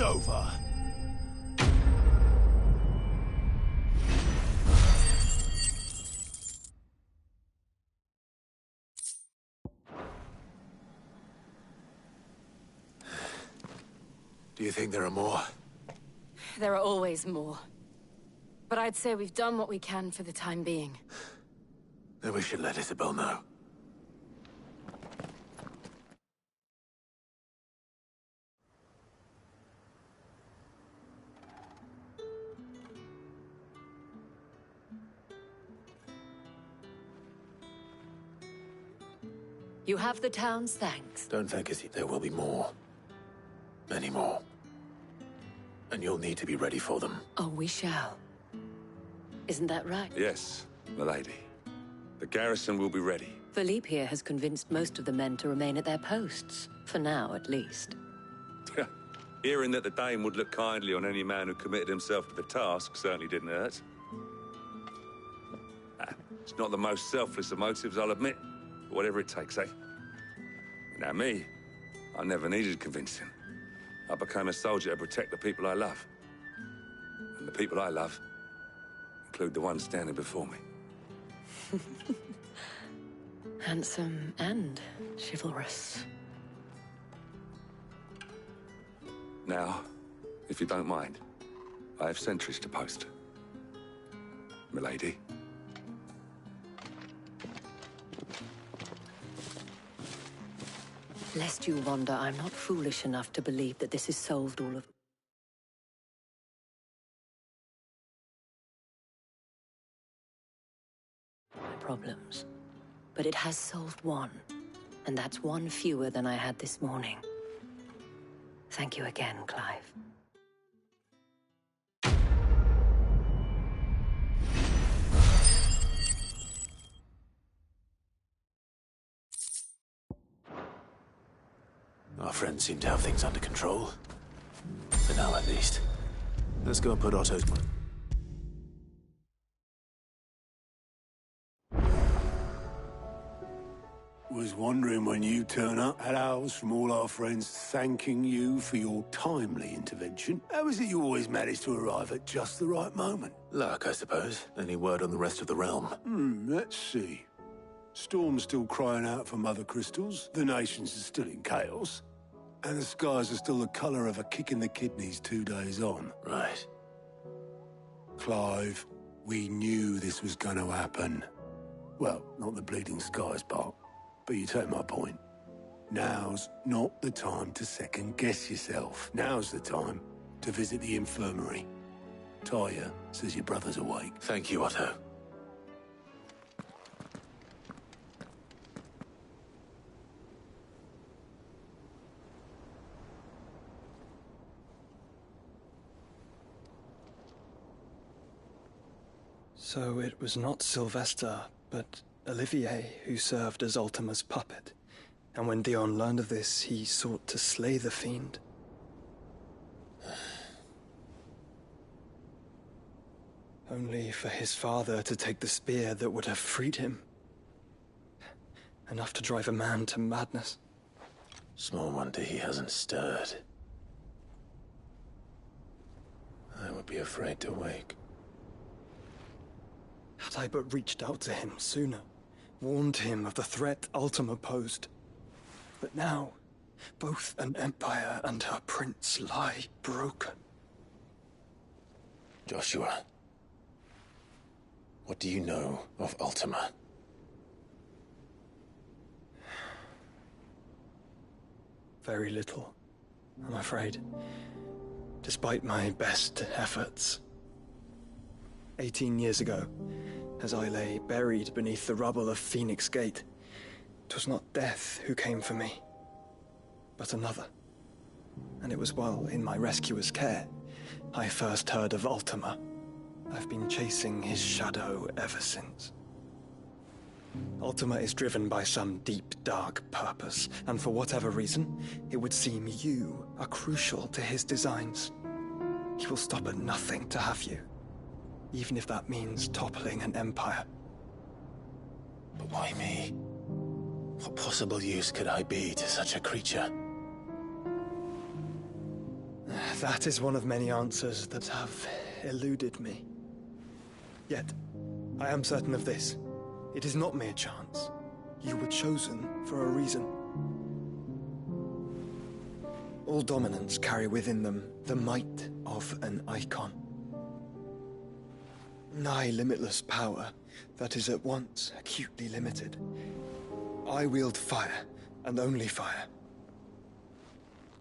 over. Do you think there are more? There are always more. But I'd say we've done what we can for the time being. Then we should let Isabel know. You have the town's thanks. Don't thank us. There will be more. Many more. And you'll need to be ready for them. Oh, we shall. Isn't that right? Yes, milady. The garrison will be ready. Philippe here has convinced most of the men to remain at their posts. For now, at least. Hearing that the Dane would look kindly on any man who committed himself to the task certainly didn't hurt. It's not the most selfless of motives, I'll admit. But whatever it takes, eh? Now me, I never needed convincing. I became a soldier to protect the people I love. And the people I love include the ones standing before me. Handsome and chivalrous. Now, if you don't mind, I have sentries to post. Milady. Lest you wonder, I'm not foolish enough to believe that this has solved all of my problems. But it has solved one, and that's one fewer than I had this morning. Thank you again, Clive. Our friends seem to have things under control. For now, at least. Let's go and put Otto's money. Was wondering when you turn up at ours from all our friends thanking you for your timely intervention. How is it you always manage to arrive at just the right moment? Luck, I suppose. Any word on the rest of the realm? Let's see. Storm's still crying out for Mother Crystals, the nations are still in chaos, and the skies are still the colour of a kick in the kidneys 2 days on. Right. Clive, we knew this was going to happen. Well, not the bleeding skies part, but you take my point. Now's not the time to second-guess yourself. Now's the time to visit the infirmary. Talia says your brother's awake. Thank you, Otto. So it was not Sylvester, but Olivier who served as Ultima's puppet. And when Dion learned of this, he sought to slay the fiend. Only for his father to take the spear that would have freed him. Enough to drive a man to madness. Small wonder he hasn't stirred. I would be afraid to wake. Had I but reached out to him sooner, warned him of the threat Ultima posed. But now, both an empire and her prince lie broken. Joshua, what do you know of Ultima? Very little, I'm afraid. Despite my best efforts. 18 years ago, as I lay buried beneath the rubble of Phoenix Gate, 'twas not death who came for me, but another. And it was while in my rescuer's care, I first heard of Ultima. I've been chasing his shadow ever since. Ultima is driven by some deep, dark purpose, and for whatever reason, it would seem you are crucial to his designs. He will stop at nothing to have you, even if that means toppling an empire. But why me? What possible use could I be to such a creature? That is one of many answers that have eluded me. Yet, I am certain of this. It is not mere chance. You were chosen for a reason. All dominants carry within them the might of an icon. Nigh limitless power that is at once acutely limited. I wield fire, and only fire.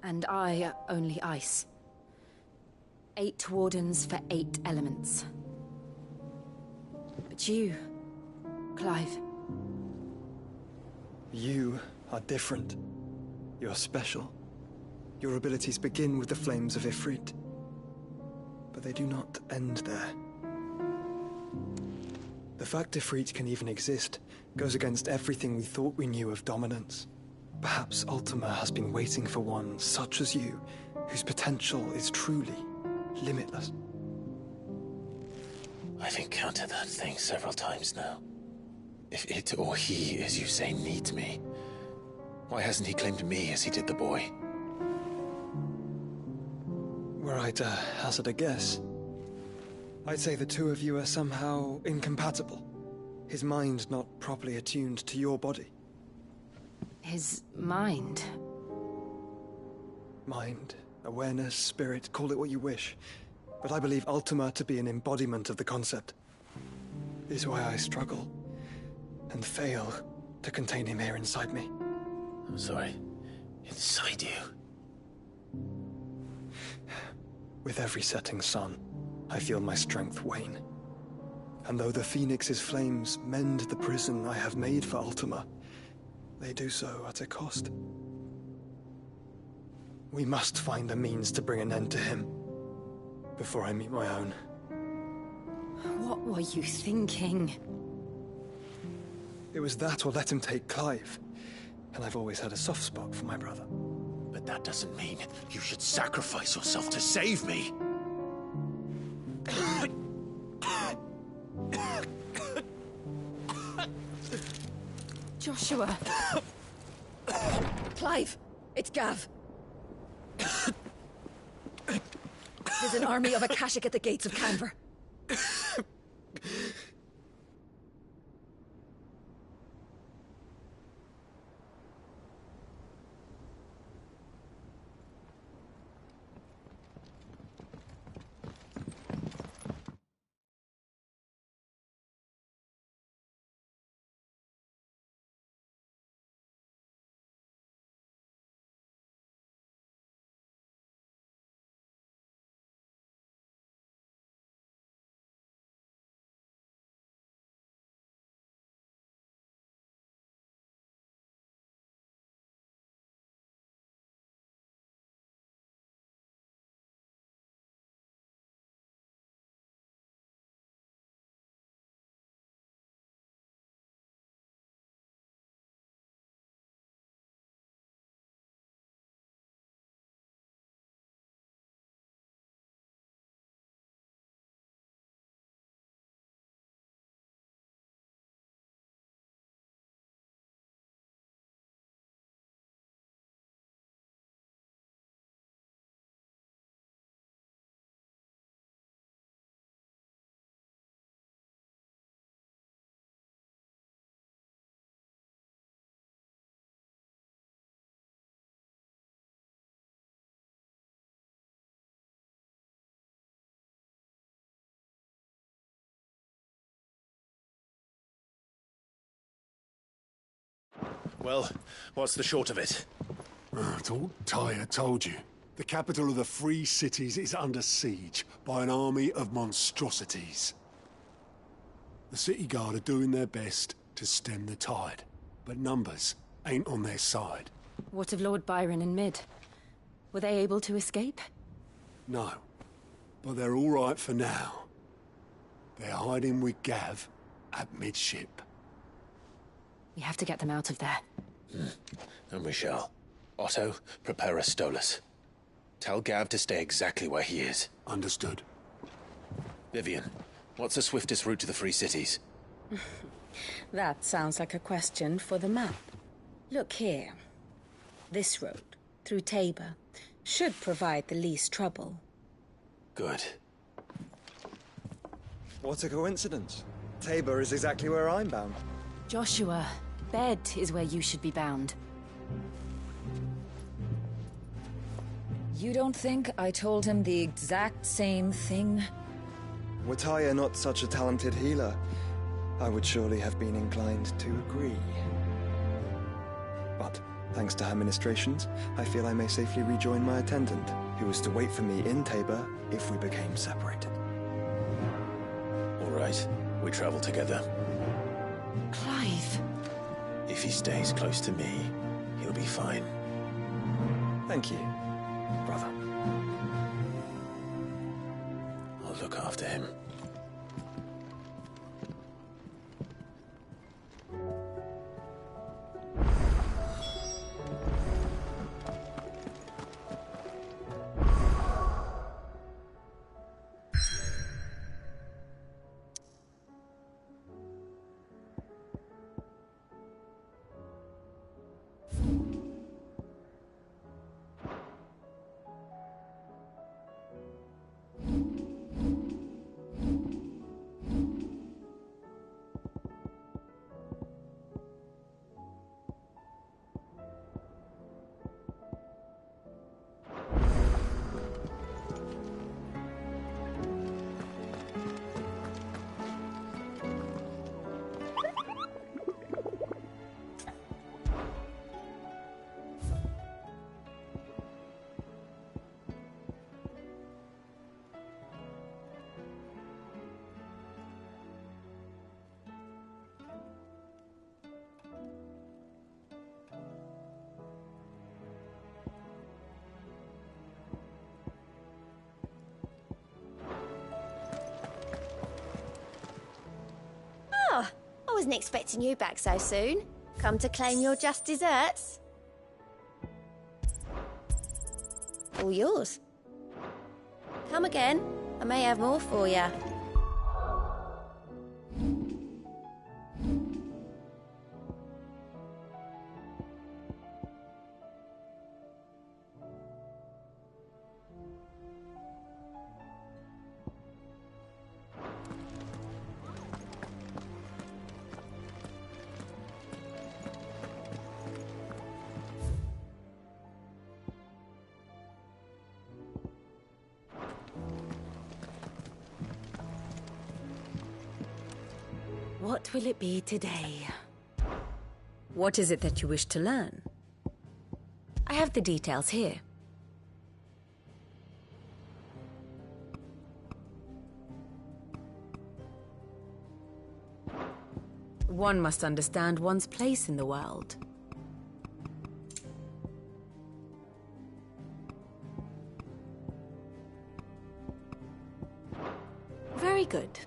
And I only ice. 8 wardens for 8 elements. But you, Clive. You are different. You're special. Your abilities begin with the flames of Ifrit. But they do not end there. The fact Ifrit can even exist goes against everything we thought we knew of dominance. Perhaps Ultima has been waiting for one such as you, whose potential is truly limitless. I've encountered that thing several times now. If it or he, as you say, needs me, why hasn't he claimed me as he did the boy? Were I to hazard a guess, I'd say the two of you are somehow incompatible. His mind not properly attuned to your body. His mind? Mind, awareness, spirit, call it what you wish. But I believe Ultima to be an embodiment of the concept. This is why I struggle and fail to contain him here inside me. I'm sorry. Inside you? With every setting sun, I feel my strength wane. And though the Phoenix's flames mend the prison I have made for Ultima, they do so at a cost. We must find a means to bring an end to him before I meet my own. What were you thinking? It was that or let him take Clive. And I've always had a soft spot for my brother. But that doesn't mean you should sacrifice yourself to save me. Joshua. Clive, it's Gav. There's an army of Akashic at the gates of Canver. Well, what's the short of it? It's all Tyre told you. The capital of the Free Cities is under siege by an army of monstrosities. The City Guard are doing their best to stem the tide, but numbers ain't on their side. What of Lord Byron and Mid? Were they able to escape? No, but they're all right for now. They're hiding with Gav at midship. We have to get them out of there. And we shall. Otto, prepare a Stolas. Tell Gav to stay exactly where he is. Understood. Vivian, what's the swiftest route to the Free Cities? That sounds like a question for the map. Look here. This road, through Tabor, Should provide the least trouble. Good. What a coincidence. Tabor is exactly where I'm bound. Joshua, bed is where you should be bound. You don't think I told him the exact same thing? Were Tyre not such a talented healer, I would surely have been inclined to agree. But, thanks to her ministrations, I feel I may safely rejoin my attendant, who was to wait for me in Tabor if we became separated. All right, we travel together. Clive. If he stays close to me, he'll be fine. Thank you, brother. I'll look after him. Oh, I wasn't expecting you back so soon. Come to claim your just desserts? All yours. Come again. I may have more for you. What will it be today? What is it that you wish to learn? I have the details here. One must understand one's place in the world. Very good.